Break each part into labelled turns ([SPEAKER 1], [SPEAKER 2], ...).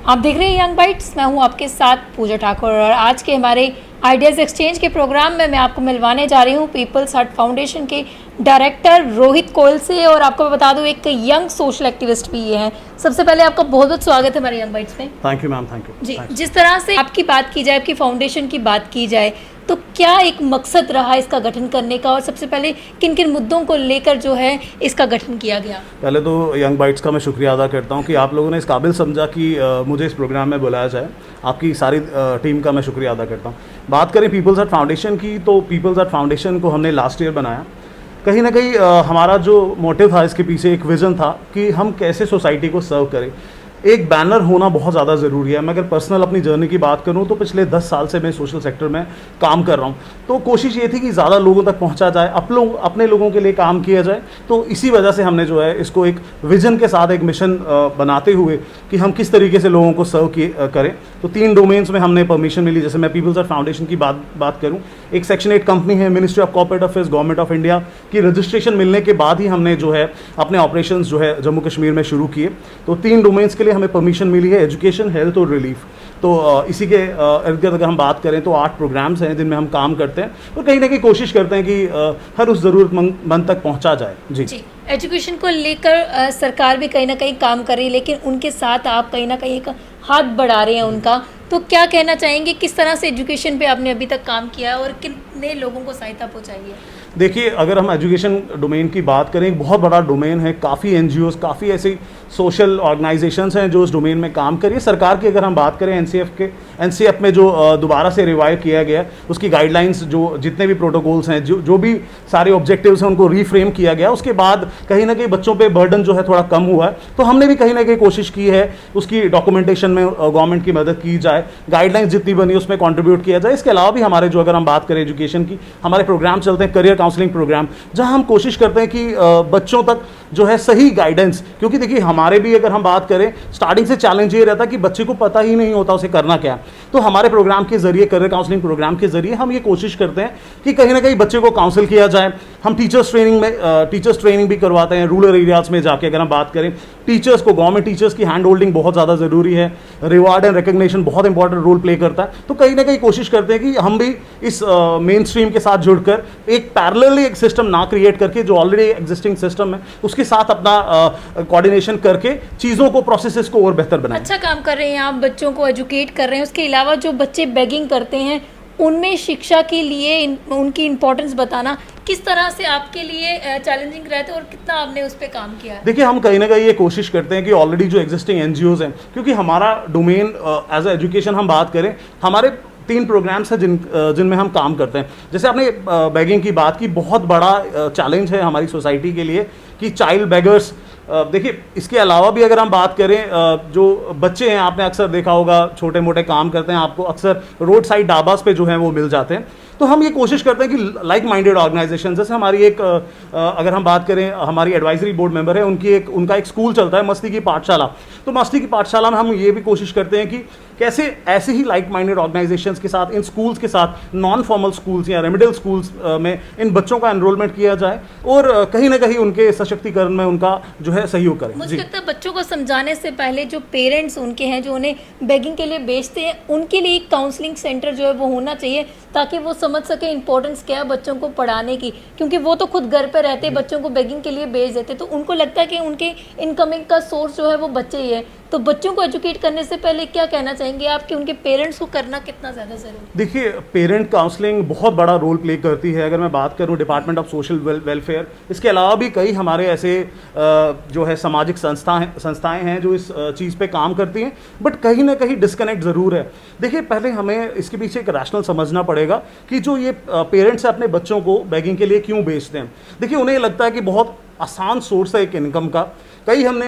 [SPEAKER 1] आप देख रहे हैं यंग बाइट्स, मैं हूं आपके साथ पूजा ठाकुर और आज के हमारे आइडियाज़ एक्सचेंज के प्रोग्राम में मैं आपको मिलवाने जा रही हूं पीपल्स हट फाउंडेशन के डायरेक्टर रोहित कोयल से। और आपको मैं बता दूं एक यंग सोशल एक्टिविस्ट भी ये हैं। सबसे पहले आपका बहुत बहुत स्वागत है हमारे यंग बाइट्स में।
[SPEAKER 2] Thank you ma'am, thank you
[SPEAKER 1] जी। जिस तरह से आपकी बात की जाए, आपकी फाउंडेशन की बात की जाए, तो क्या एक मकसद रहा इसका गठन करने का और सबसे पहले किन किन मुद्दों को लेकर जो है इसका गठन किया गया?
[SPEAKER 2] पहले तो यंग बाइट्स का मैं शुक्रिया अदा करता हूं कि आप लोगों ने इस काबिल समझा कि मुझे इस प्रोग्राम में बुलाया जाए। आपकी सारी टीम का मैं शुक्रिया अदा करता हूं। बात करें पीपल्स हट फाउंडेशन की, तो पीपल्स हट फाउंडेशन को हमने लास्ट ईयर बनाया। कहीं ना कहीं हमारा जो मोटिव था इसके पीछे एक विज़न था कि हम कैसे सोसाइटी को सर्व करें। एक बैनर होना बहुत ज़्यादा ज़रूरी है। मैं अगर पर्सनल अपनी जर्नी की बात करूं तो पिछले 10 साल से मैं सोशल सेक्टर में काम कर रहा हूं, तो कोशिश ये थी कि ज़्यादा लोगों तक पहुंचा जाए, अपने लोगों के लिए काम किया जाए। तो इसी वजह से हमने जो है इसको एक विज़न के साथ एक मिशन बनाते हुए कि हम किस तरीके से लोगों को सर्व करें। तो 3 डोमेन्स में हमने परमिशन मिली। जैसे मैं पीपल्स हट फाउंडेशन की बात करूँ, एक सेक्शन 8 कंपनी है, ministry of corporate affairs, government of India की रजिस्ट्रेशन मिलने के बाद ही हमने जो है अपने ऑपरेशन जो है जम्मू कश्मीर में शुरू किए। तो 3 डोमेन्स के लिए हमें परमिशन मिली है, एजुकेशन, हेल्थ और रिलीफ। तो इसी के इर्द गिर्द अगर हम बात करें तो 8 प्रोग्राम्स हैं जिनमें हम काम करते हैं और कहीं ना कहीं कोशिश करते हैं कि हर उस ज़रूरतमंद तक पहुंचा जाए। जी।
[SPEAKER 1] एजुकेशन को लेकर सरकार भी कहीं ना कहीं काम कर रही है, लेकिन उनके साथ आप कहीं ना कहीं एक हाथ बढ़ा रहे हैं उनका। तो क्या कहना चाहेंगे, किस तरह से एजुकेशन पे आपने अभी तक काम किया है और कितने लोगों को सहायता पहुंचाई है?
[SPEAKER 2] देखिए, अगर हम एजुकेशन डोमेन की बात करें, एक बहुत बड़ा डोमेन है। काफ़ी एनजीओज़, काफ़ी ऐसी सोशल ऑर्गेनाइजेशंस हैं जो उस डोमेन में काम कर रही है। सरकार की अगर हम बात करें, एनसीएफ में जो दोबारा से रिवाइव किया गया, उसकी गाइडलाइंस, जो जितने भी प्रोटोकॉल्स हैं, जो भी सारे ऑब्जेक्टिव्स हैं, उनको रीफ्रेम किया गया। उसके बाद कहीं ना कहीं बच्चों पे बर्डन जो है थोड़ा कम हुआ है। तो हमने भी कहीं ना कहीं कोशिश की है उसकी डॉक्यूमेंटेशन में गवर्नमेंट की मदद की जाए, गाइडलाइंस जितनी बनी उसमें कॉन्ट्रीब्यूट किया जाए। इसके अलावा भी हमारे जो, अगर हम बात करें एजुकेशन की, हमारे प्रोग्राम चलते हैं, करियर काउंसलिंग प्रोग्राम, जहां हम कोशिश करते हैं कि बच्चों तक जो है सही गाइडेंस, क्योंकि देखिए हमारे भी अगर हम बात करें, स्टार्टिंग से चैलेंज ये रहता है कि बच्चे को पता ही नहीं होता उसे करना क्या। तो हमारे प्रोग्राम के जरिए, करियर काउंसलिंग प्रोग्राम के जरिए हम ये कोशिश करते हैं कि कहीं ना कहीं बच्चे को काउंसिल किया जाए। हम टीचर्स ट्रेनिंग भी करवाते हैं रूरल एरियाज में जाके। अगर हम बात करें टीचर्स को, गवर्नमेंट टीचर्स की हैंड होल्डिंग बहुत ज़्यादा ज़रूरी है। रिवार्ड एंड रिकग्निशन बहुत इंपॉर्टेंट रोल प्ले करता है। तो कहीं ना कहीं कोशिश करते हैं कि हम भी इस मेन स्ट्रीम के साथ जुड़कर एक पैरेलली एक सिस्टम ना क्रिएट करके, जो ऑलरेडी एग्जिस्टिंग सिस्टम है उसके साथ अपना कोऑर्डिनेशन करके चीज़ों को, प्रोसेसेस को और बेहतर बनाएं।
[SPEAKER 1] अच्छा काम कर रहे हैं आप, बच्चों को एजुकेट कर रहे हैं। उसके अलावा जो बच्चे बेगिंग करते हैं उनमें शिक्षा के लिए उनकी इम्पोर्टेंस बताना किस तरह से आपके लिए चैलेंजिंग रहता है और कितना आपने उस पर काम किया है?
[SPEAKER 2] देखिए, हम कहीं ना कहीं ये कोशिश करते हैं कि ऑलरेडी जो एग्जिस्टिंग एनजीओज हैं, क्योंकि हमारा डोमेन एज ए एजुकेशन हम बात करें, हमारे 3 प्रोग्राम्स हैं जिनमें हम काम करते हैं। जैसे आपने बैगिंग की बात की, बहुत बड़ा चैलेंज है हमारी सोसाइटी के लिए कि चाइल्ड बेगर्स। देखिए, इसके अलावा भी अगर हम बात करें, जो बच्चे हैं, आपने अक्सर देखा होगा छोटे मोटे काम करते हैं, आपको अक्सर रोड साइड ढाबास पे जो है वो मिल जाते हैं। तो हम ये कोशिश करते हैं कि लाइक माइंडेड ऑर्गेनाइजेशन, जैसे हमारी एक अगर हम बात करें, हमारी एडवाइजरी बोर्ड मेंबर है, उनका एक स्कूल चलता है, मस्ती की पाठशाला। तो मस्ती की पाठशाला में हम ये भी कोशिश करते हैं कि कैसे ऐसे ही लाइक माइंडेड ऑर्गेनाइजेशंस के साथ, इन स्कूल्स के साथ, नॉन फॉर्मल स्कूल्स या रेमिडियल स्कूल्स में इन बच्चों का एनरोलमेंट किया जाए और कहीं ना कहीं उनके सशक्तिकरण में उनका जो है सहयोग करें।
[SPEAKER 1] मुझे लगता है बच्चों को समझाने से पहले जो पेरेंट्स उनके हैं, जो उन्हें बेगिंग के लिए भेजते हैं, उनके लिए एक काउंसलिंग सेंटर जो है वो होना चाहिए, ताकि वो समझ सके इंपॉर्टेंस क्या है बच्चों को पढ़ाने की। क्योंकि वो तो खुद घर पे रहते, बच्चों को बेगिंग के लिए भेज देते, तो उनको लगता है कि उनके इनकमिंग का सोर्स जो है वो बच्चे ही है। तो बच्चों को एजुकेट करने से पहले क्या कहना चाहेंगे आप कि उनके पेरेंट्स को करना कितना ज़्यादा ज़रूरी?
[SPEAKER 2] देखिए, पेरेंट काउंसलिंग बहुत बड़ा रोल प्ले करती है। अगर मैं बात करूं डिपार्टमेंट ऑफ सोशल वेलफेयर, इसके अलावा भी कई हमारे ऐसे जो है सामाजिक संस्थाएं हैं जो इस चीज़ पे काम करती हैं, बट कहीं ना कहीं डिस्कनेक्ट ज़रूर है। देखिए, पहले हमें इसके पीछे एक रैशनल समझना पड़ेगा कि जो ये पेरेंट्स अपने बच्चों को बेगिंग के लिए क्यों भेजते हैं। देखिए, उन्हें लगता है कि बहुत आसान सोर्स है एक इनकम का। हमने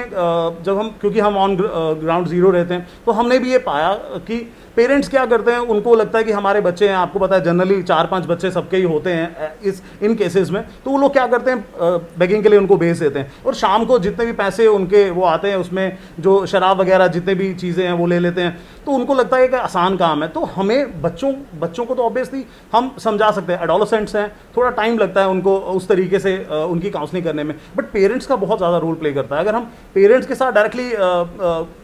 [SPEAKER 2] जब हम, क्योंकि हम ऑन ग्राउंड ज़ीरो रहते हैं, तो हमने भी ये पाया कि पेरेंट्स क्या करते हैं, उनको लगता है कि हमारे बच्चे हैं, आपको पता है जनरली 4-5 बच्चे सबके ही होते हैं इन केसेस में, तो वो लोग क्या करते हैं, बेगिंग के लिए उनको भेज देते हैं और शाम को जितने भी पैसे उनके वो आते हैं उसमें जो शराब वगैरह जितने भी चीज़ें हैं वो ले लेते हैं। तो उनको लगता है कि आसान काम है। तो हमें बच्चों को तो ऑब्वियसली हम समझा सकते हैं, एडोलेसेंट्स हैं, थोड़ा टाइम लगता है उनको उस तरीके से उनकी काउंसलिंग करने में, बट पेरेंट्स का बहुत ज़्यादा रोल प्ले करता है। अगर हम पेरेंट्स के साथ डायरेक्टली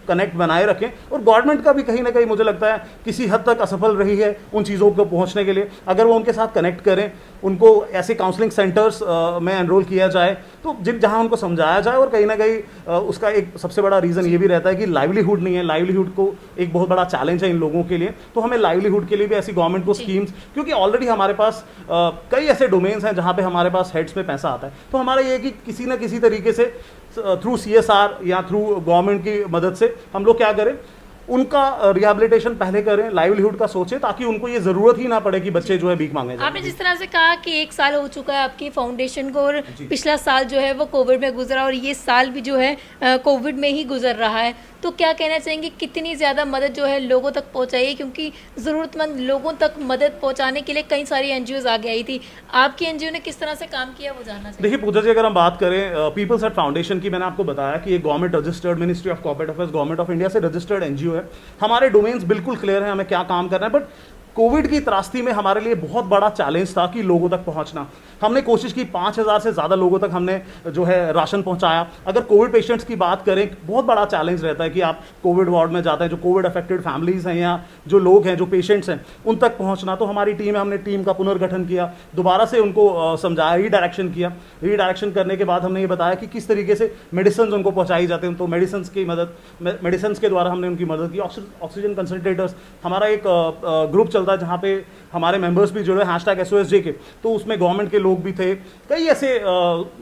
[SPEAKER 2] कनेक्ट बनाए रखें, और गवर्नमेंट का भी कहीं ना कहीं मुझे लगता है किसी हद तक असफल रही है उन चीज़ों को पहुंचने के लिए, अगर वो उनके साथ कनेक्ट करें, उनको ऐसे काउंसलिंग सेंटर्स में एनरोल किया जाए, तो जहाँ उनको समझाया जाए। और कहीं ना कहीं उसका एक सबसे बड़ा रीज़न ये भी रहता है कि लाइवलीहुड नहीं है, लाइवलीहुड को एक बहुत बड़ा चैलेंज है इन लोगों के लिए। तो हमें लाइवलीहुड के लिए भी ऐसी गवर्नमेंट को स्कीम्स, क्योंकि ऑलरेडी हमारे पास कई ऐसे डोमेन्स हैं जहाँ पे हमारे पास हेड्स में पैसा आता है, तो हमारा ये है कि किसी ना किसी तरीके से थ्रू CSR या थ्रू गवर्नमेंट की मदद से हम लोग क्या करें, उनका रिहैबिलिटेशन पहले करें, लाइवलीहुड का सोचें, ताकि उनको ये जरूरत ही ना पड़े कि बच्चे जो है भीख मांगे जाए।
[SPEAKER 1] आपने जिस तरह से कहा कि 1 साल हो चुका है आपकी फाउंडेशन को, और पिछला साल जो है वो कोविड में गुजरा, और ये साल भी जो है कोविड में ही गुजर रहा है, तो क्या कहना चाहेंगे कितनी ज़्यादा मदद जो है लोगों तक पहुंचाइए, क्योंकि ज़रूरतमंद लोगों तक मदद पहुंचाने के लिए कई सारी NGOs आगे आई थी, आपकी NGO ने किस तरह से काम किया वो जानना चाहिए।
[SPEAKER 2] देखिए पूजा जी, अगर हम बात करें पीपल्स एट फाउंडेशन की, मैंने आपको बताया कि एक government registered, ministry of corporate affairs, government of India से रजिस्टर्ड NGO है। हमारे डोमेन्स बिल्कुल क्लियर है हमें क्या काम करना है, बट कोविड की त्रासदी में हमारे लिए बहुत बड़ा चैलेंज था कि लोगों तक पहुंचना। हमने कोशिश की, 5000 से ज़्यादा लोगों तक हमने जो है राशन पहुंचाया। अगर कोविड पेशेंट्स की बात करें, बहुत बड़ा चैलेंज रहता है कि आप कोविड वार्ड में जाते हैं, जो कोविड अफेक्टेड फैमिलीज़ हैं या जो लोग हैं, जो पेशेंट्स हैं, उन तक पहुंचना। तो हमारी टीम है, हमने टीम का पुनर्गठन किया, दोबारा से उनको समझाया, रीडायरेक्शन किया। रीडायरेक्शन करने के बाद हमने ये बताया कि किस तरीके से मेडिसिन उनको पहुँचाई जाते हैं, तो मेडिसिन के द्वारा हमने उनकी मदद की। ऑक्सीजन कंसनट्रेटर्स, हमारा एक ग्रुप चलता है जहाँ पे हमारे मेंबर्स भी जुड़े, #SOSJ के, तो उसमें गवर्नमेंट के लोग भी थे, कई ऐसे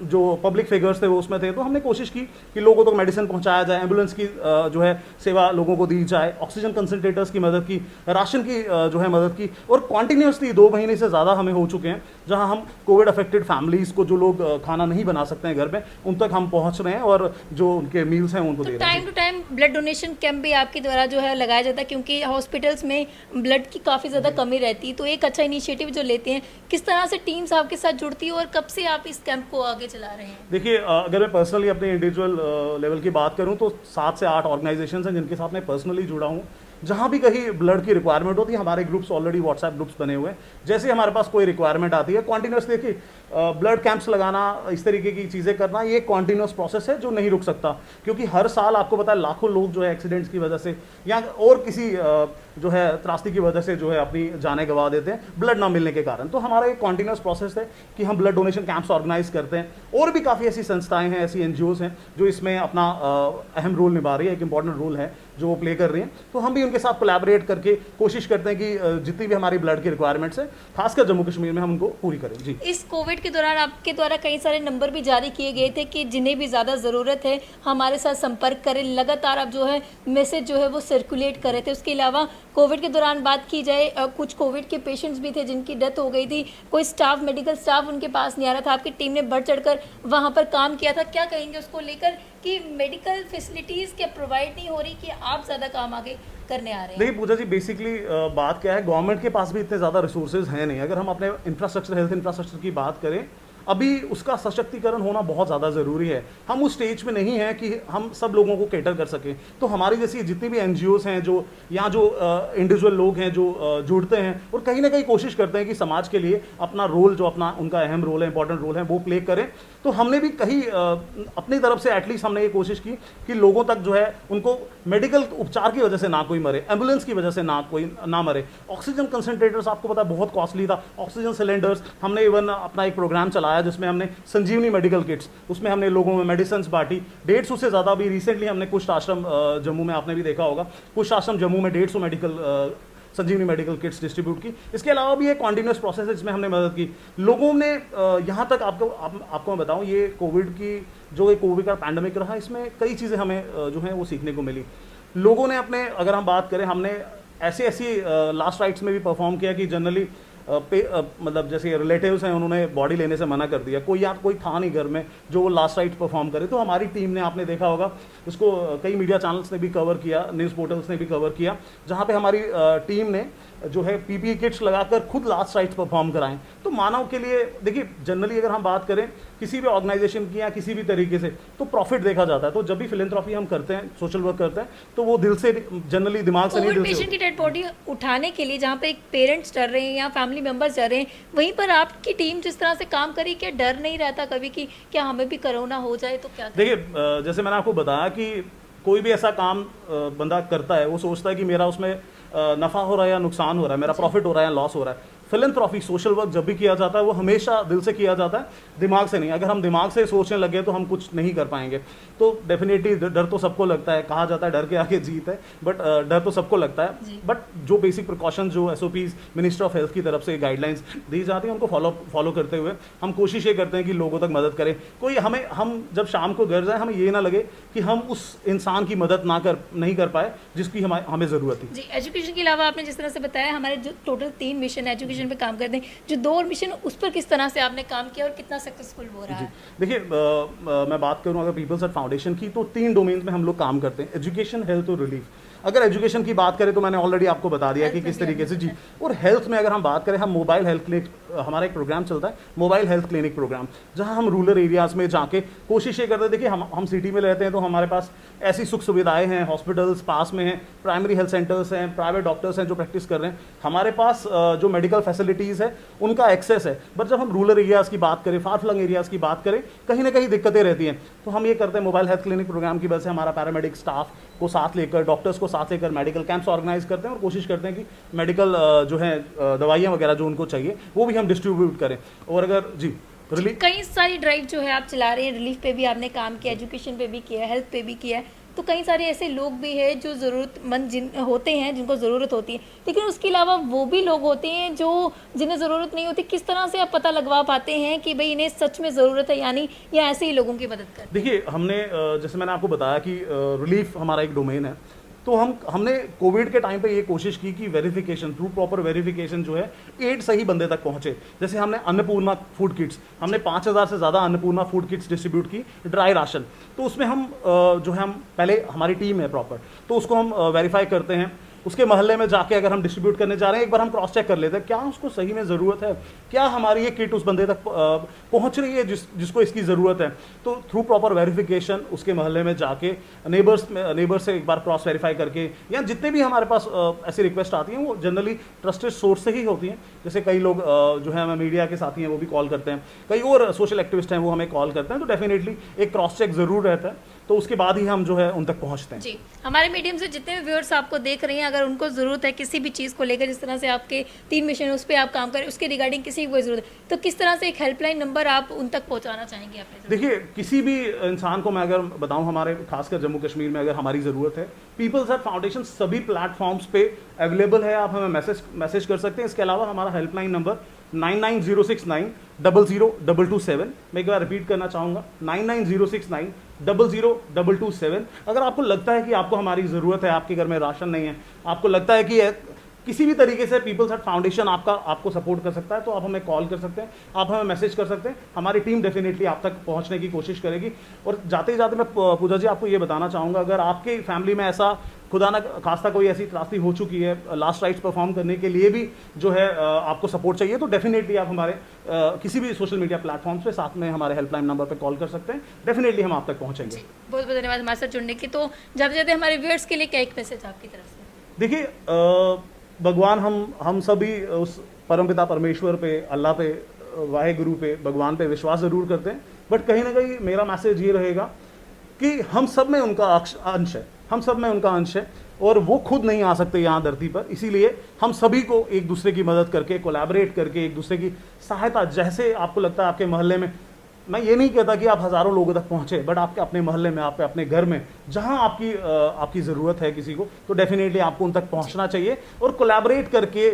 [SPEAKER 2] जो पब्लिक फिगर्स थे वो उसमें थे। तो हमने कोशिश की कि लोगों तक मेडिसिन पहुंचाया जाए, एम्बुलेंस की जो है सेवा लोगों को दी जाए, ऑक्सीजन कंसनट्रेटर्स की मदद की, राशन की जो है मदद की। और कॉन्टीन्यूसली 2 महीने से ज़्यादा हमें हो चुके हैं जहाँ हम कोविड अफेक्टेड फैमिलीज़ को, जो लोग खाना नहीं बना सकते हैं घर में, उन तक हम पहुँच रहे हैं और जो उनके मील्स हैं उनको दे रहे हैं।
[SPEAKER 1] Time to time blood donation camp भी आपके द्वारा जो है लगाया जाता है, क्योंकि हॉस्पिटल्स में ब्लड की काफ़ी ज़्यादा कमी रहती है, तो एक अच्छा इनिशिएटिव जो लेते हैं, किस तरह से टीम्स आपके साथ जुड़ती है और कब से आप इस कैंप को आगे चला रहे हैं?
[SPEAKER 2] देखिए अगर मैं पर्सनली अपने इंडिविजुअल लेवल की बात करूं तो 7 से 8 ऑर्गेनाइजेशंस हैं जिनके साथ मैं पर्सनली जुड़ा हूं। जहाँ भी कहीं ब्लड की रिक्वायरमेंट होती है, हमारे ग्रुप्स ऑलरेडी व्हाट्सएप ग्रुप्स बने हुए हैं। जैसे ही हमारे पास कोई रिक्वायरमेंट आती है, कॉन्टिन्यूस देखिए ब्लड कैंप्स लगाना, इस तरीके की चीज़ें करना, ये कॉन्टिन्यूस प्रोसेस है जो नहीं रुक सकता, क्योंकि हर साल आपको पता है लाखों लोग जो है एक्सीडेंट्स की वजह से या और किसी जो है त्रासदी की वजह से जो है अपनी जानें गंवा देते हैं ब्लड ना मिलने के कारण। तो हमारा एक कॉन्टिन्यूस प्रोसेस है कि हम ब्लड डोनेशन कैंप्स ऑर्गेनाइज करते हैं, और भी काफ़ी ऐसी संस्थाएं हैं, ऐसी NGOs हैं जो इसमें अपना अहम रोल निभा रही है, एक इंपॉर्टेंट रोल है जो वो प्ले कर रही हैं। तो हम भी उनके साथ कोलैबोरेट करके कोशिश करते हैं कि जितनी भी हमारी ब्लड की रिक्वायरमेंट्स है, खासकर जम्मू कश्मीर में, हम उनको पूरी करें। जी, इस
[SPEAKER 1] कोविड के दौरान आपके द्वारा कई सारे नंबर भी जारी किए गए थे कि जिन्हें भी ज़्यादा ज़रूरत है हमारे साथ संपर्क करें, लगातार आप जो है मैसेज जो है वो सर्कुलेट कर रहे थे। उसके अलावा कोविड के दौरान बात की जाए, कुछ कोविड के पेशेंट्स भी थे जिनकी डेथ हो गई थी, कोई स्टाफ, मेडिकल स्टाफ उनके पास नहीं आ रहा था, आपकी टीम ने बढ़ चढ़कर वहाँ पर काम किया था। क्या कहेंगे उसको लेकर कि मेडिकल फैसिलिटीज़ क्या प्रोवाइड नहीं हो रही कि आप ज़्यादा काम आगे करने आ रहे हैं?
[SPEAKER 2] देखिए पूजा जी, बेसिकली बात क्या है, गवर्नमेंट के पास भी इतने ज़्यादा रिसोर्सेज हैं नहीं। अगर हम अपने इंफ्रास्ट्रक्चर, हेल्थ इंफ्रास्ट्रक्चर की बात करें, अभी उसका सशक्तिकरण होना बहुत ज़्यादा ज़रूरी है। हम उस स्टेज में नहीं हैं कि हम सब लोगों को कैटर कर सकें। तो हमारी जैसी जितनी भी NGOs हैं, जो यहाँ जो इंडिविजुअल लोग हैं जो जुड़ते हैं और कहीं ना कहीं कोशिश करते हैं कि समाज के लिए अपना रोल, जो अपना उनका अहम रोल है, इंपॉर्टेंट रोल है, वो प्ले करें। तो हमने भी कहीं अपनी तरफ से एटलीस्ट हमने ये कोशिश की कि लोगों तक जो है उनको मेडिकल उपचार की वजह से ना कोई मरे, एम्बुलेंस की वजह से ना कोई ना मरे। ऑक्सीजन कंसनट्रेटर्स आपको पता है बहुत कॉस्टली था, ऑक्सीजन सिलेंडर्स, हमने इवन अपना एक प्रोग्राम चलाया जिसमें हमने संजीवनी मेडिकल किट्स, उसमें हमने लोगों में मेडिसिन बांटी। 150 से ज़्यादा भी रिसेंटली हमने कुछ आश्रम जम्मू में, आपने भी देखा होगा, कुछ आश्रम जम्मू में 150 मेडिकल संजीवनी मेडिकल किट्स डिस्ट्रीब्यूट की। इसके अलावा भी एक कॉन्टिन्यूस प्रोसेस है जिसमें हमने मदद की लोगों ने। यहाँ तक आपको मैं बताऊँ, ये कोविड की जो कोविड का पैंडेमिक रहा, इसमें कई चीज़ें हमें जो है वो सीखने को मिली। लोगों ने अपने, अगर हम बात करें, हमने ऐसी लास्ट राइट्स में भी परफॉर्म किया कि जनरली मतलब जैसे रिलेटिव्स हैं उन्होंने बॉडी लेने से मना कर दिया, कोई था नहीं घर में जो वो लास्ट राइट परफॉर्म करे, तो हमारी टीम ने, आपने देखा होगा उसको कई मीडिया चैनल्स ने भी कवर किया, न्यूज़ पोर्टल्स ने भी कवर किया, जहाँ पे हमारी टीम ने जो है पीपीई किट्स लगाकर खुद लास्ट राइट्स परफॉर्म कराएं। तो मानव के लिए देखिए, जनरली अगर हम बात करें किसी भी ऑर्गेनाइजेशन की या किसी भी तरीके से, तो प्रॉफिट देखा जाता है। तो जब भी फिलैंथ्रोपी हम करते हैं, सोशल वर्क करते हैं, तो वो दिल से, जनरली दिमाग से नहीं, दिल से।
[SPEAKER 1] पेशेंट की डेड बॉडी उठाने के लिए जहाँ पे एक पेरेंट्स डर रहे हैं या फैमिली मेंबर्स डर रहे हैं, वहीं पर आपकी टीम जिस तरह से काम करी, क्या डर नहीं रहता कभी कि क्या हमें भी कोरोना हो जाए तो क्या?
[SPEAKER 2] देखिए, जैसे मैंने आपको बताया कि कोई भी ऐसा काम बंदा करता है, वो सोचता है कि मेरा उसमें नफ़ा हो रहा है या नुकसान हो रहा है, मेरा प्रॉफिट हो रहा है या लॉस हो रहा है। फिलैंथ्रोपी, सोशल वर्क जब भी किया जाता है वो हमेशा दिल से किया जाता है, दिमाग से नहीं। अगर हम दिमाग से सोचने लगे तो हम कुछ नहीं कर पाएंगे। तो डेफिनेटली डर तो सबको लगता है, कहा जाता है डर के आगे जीत है, बट डर तो सबको लगता है। बट जो बेसिक प्रिकॉशन, जो SOPs मिनिस्ट्री ऑफ हेल्थ की तरफ से गाइडलाइंस दी जाती हैं, उनको फॉलो करते हुए हम कोशिश ये करते हैं कि लोगों तक मदद करें। हम जब शाम को घर जाए, हमें ये ना लगे कि हम उस इंसान की मदद नहीं कर पाए जिसकी हमें ज़रूरत थी।
[SPEAKER 1] जी, एजुकेशन के अलावा आपने जिस तरह से बताया, हमारे जो टोटल 3 मिशन एजुकेशन पे काम करते हैं, जो 2 मिशन उस पर किस तरह से आपने काम किया और कितना सक्सेसफुल हो रहा है?
[SPEAKER 2] देखिए, मैं बात करूं अगर पीपल्स एट फाउंडेशन की, तो 3 डोमेन्स में हम लोग काम करते हैं, एजुकेशन, हेल्थ और रिलीफ। अगर एजुकेशन की बात करें तो मैंने ऑलरेडी आपको बता दिया कि किस तरीके से, जी। और हेल्थ में अगर हम बात करें, हम मोबाइल हेल्थ क्लिनिक, हमारा एक प्रोग्राम चलता है मोबाइल हेल्थ क्लिनिक प्रोग्राम, जहां हम रूरल एरियाज़ में जाके कोशिश ये करते हैं। देखिए, हम सिटी में रहते हैं, तो हमारे पास ऐसी सुख सुविधाएं हैं, हॉस्पिटल्स पास में हैं, प्राइमरी हेल्थ सेंटर्स हैं, प्राइवेट डॉक्टर्स हैं जो प्रैक्टिस कर रहे हैं, हमारे पास जो मेडिकल फैसिलिटीज़ है उनका एक्सेस है। बट जब हम रूरल एरियाज़ की बात करें, फार फ्लंग एरियाज़ की बात करें, कहीं ना कहीं दिक्कतें रहती हैं। तो हम ये करते हैं, मोबाइल हेल्थ क्लिनिक प्रोग्राम की वजह से हमारा पैरामेडिक स्टाफ को साथ लेकर, डॉक्टर्स को साथ लेकर मेडिकल कैंप्स ऑर्गेनाइज करते हैं और कोशिश करते हैं कि मेडिकल जो है दवाइयाँ वगैरह जो उनको चाहिए वो भी हम डिस्ट्रीब्यूट करें। और अगर जी,
[SPEAKER 1] कई सारी ड्राइव जो है आप चला रहे हैं, रिलीफ पे भी आपने काम किया, एजुकेशन पे भी किया, हेल्थ पे भी किया है, तो कई सारे ऐसे लोग भी हैं जो ज़रूरतमंद होते हैं, जिनको ज़रूरत होती है, लेकिन उसके अलावा वो भी लोग होते हैं जो जिन्हें ज़रूरत नहीं होती। किस तरह से आप पता लगवा पाते हैं कि भाई इन्हें सच में ज़रूरत है यानी, या ऐसे ही लोगों की मदद कर?
[SPEAKER 2] देखिए, हमने जैसे मैंने आपको बताया कि रिलीफ हमारा एक डोमेन है, तो हमने कोविड के टाइम पे ये कोशिश की कि वेरिफिकेशन, थ्रू प्रॉपर वेरिफिकेशन जो है एड सही बंदे तक पहुंचे। जैसे हमने अन्नपूर्णा फूड किट्स, हमने 5000 से ज़्यादा अन्नपूर्णा फूड किट्स डिस्ट्रीब्यूट की, ड्राई राशन। तो उसमें हम जो है, हम पहले, हमारी टीम है प्रॉपर, तो उसको हम वेरीफाई करते हैं। उसके मोहल्ले में जाके अगर हम डिस्ट्रीब्यूट करने जा रहे हैं, एक बार हम क्रॉस चेक कर लेते हैं क्या उसको सही में ज़रूरत है, क्या हमारी ये किट उस बंदे तक पहुंच रही है जिसको इसकी ज़रूरत है। तो थ्रू प्रॉपर वेरिफिकेशन उसके मोहल्ले में जाके नेबर्स से एक बार क्रॉस वेरीफाई करके, या जितने भी हमारे पास ऐसी रिक्वेस्ट आती हैं वो जनरली ट्रस्टेड सोर्स से ही होती हैं। जैसे कई लोग जो है, हमें मीडिया के साथी हैं वो भी कॉल करते हैं, कई और सोशल एक्टिविस्ट हैं वो हमें कॉल करते हैं। तो डेफिनेटली एक क्रॉस चेक ज़रूर रहता है, तो उसके बाद ही हम जो है उन तक पहुंचते हैं।
[SPEAKER 1] जी, हमारे मीडियम से जितने भी व्यूअर्स आपको देख रहे हैं, अगर उनको ज़रूरत है किसी भी चीज़ को लेकर, जिस तरह से आपके 3 मिशन उस पर आप काम करें, उसके रिगार्डिंग किसी को ज़रूरत है, तो किस तरह से एक हेल्पलाइन नंबर आप उन तक पहुंचाना चाहेंगे अपने?
[SPEAKER 2] देखिए, किसी भी इंसान को मैं अगर बताऊं, हमारे खासकर जम्मू कश्मीर में अगर हमारी ज़रूरत है, पीपल्स एट फाउंडेशन सभी प्लेटफॉर्म्स पे अवेलेबल है, आप हमें मैसेज कर सकते हैं। इसके अलावा हमारा हेल्पलाइन नंबर 9906900227, मैं एक बार रिपीट करना चाहूँगा, 9906900227। अगर आपको लगता है कि आपको हमारी ज़रूरत है, आपके घर में राशन नहीं है, आपको लगता है कि किसी भी तरीके से पीपल्स एट फाउंडेशन आपको सपोर्ट कर सकता है, तो आप हमें कॉल कर सकते हैं, आप हमें मैसेज कर सकते हैं। हमारी टीम डेफिनेटली आप तक पहुंचने की कोशिश करेगी। और जाते ही जाते मैं पूजा जी आपको ये बताना चाहूँगा, अगर आपके फैमिली में ऐसा खुदा ना खास्ता कोई ऐसी त्रासदी हो चुकी है, लास्ट राइट्स परफॉर्म करने के लिए भी जो है आपको सपोर्ट चाहिए, तो डेफिनेटली आप हमारे किसी भी सोशल मीडिया प्लेटफॉर्म्स पे साथ में हमारे हेल्पलाइन नंबर पे कॉल कर सकते हैं। डेफिनेटली हम आप तक पहुंचेंगे।
[SPEAKER 1] बहुत बहुत धन्यवाद हमारे साथ जुड़ने की। तो जाते जाते हमारे व्यूअर्स के लिए क्या एक मैसेज आपकी तरफ से?
[SPEAKER 2] देखिए, भगवान, हम सभी उस परमपिता परमेश्वर पे, अल्लाह पे, वाहे पे, भगवान पे विश्वास ज़रूर करते हैं, बट कहीं ना कहीं मेरा मैसेज ये रहेगा कि हम सब में उनका अंश है, हम सब में उनका अंश है, और वो खुद नहीं आ सकते यहाँ धरती पर। इसीलिए हम सभी को एक दूसरे की मदद करके, कोलैबोरेट करके, एक दूसरे की सहायता, जैसे आपको लगता है आपके मोहल्ले में, मैं ये नहीं कहता कि आप हज़ारों लोगों तक पहुँचे, बट आपके अपने मोहल्ले में, आपके अपने घर में, जहाँ आपकी ज़रूरत है किसी को, तो डेफिनेटली आपको उन तक पहुँचना चाहिए। और कोलैबोरेट करके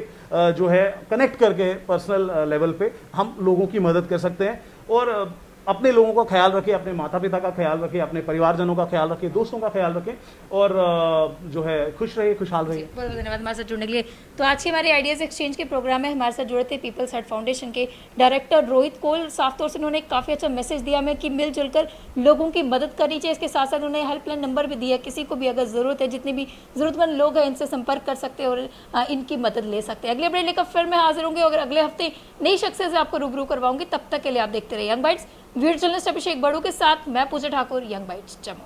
[SPEAKER 2] जो है, कनेक्ट करके पर्सनल लेवल पे हम लोगों की मदद कर सकते हैं। और अपने लोगों का ख्याल रखें, अपने माता पिता का ख्याल रखें, अपने परिवारजनों का ख्याल रखें, दोस्तों का ख्याल रखें और जो है खुश रहिए, खुशहाल रहिए।
[SPEAKER 1] बहुत बहुत धन्यवाद हमारे साथ जुड़ने के लिए। तो आज के हमारे आइडियाज़ एक्सचेंज के प्रोग्राम में हमारे साथ जुड़े थे पीपल्स हट फाउंडेशन के डायरेक्टर रोहित कोल। साफ तौर से उन्होंने काफ़ी अच्छा मैसेज दिया हमें कि मिलजुल कर लोगों की मदद करनी चाहिए। इसके साथ साथ उन्होंने हेल्पलाइन नंबर भी दिया, किसी को भी अगर ज़रूरत है, जितने भी ज़रूरतमंद लोग हैं इनसे संपर्क कर सकते हैं और इनकी मदद ले सकते हैं। अगले अपडेट लेकर फिर मैं हाजिर होंगे और अगले हफ्ते नई शख्सियत से आपको रूबरू करवाऊंगी। तब तक के लिए आप देखते रहिए यंग बाइट्स। वीडियो जर्नलिस्ट अभिषेक बड़ू के साथ मैं पूजा ठाकुर, यंग बाइट्स जम्मू।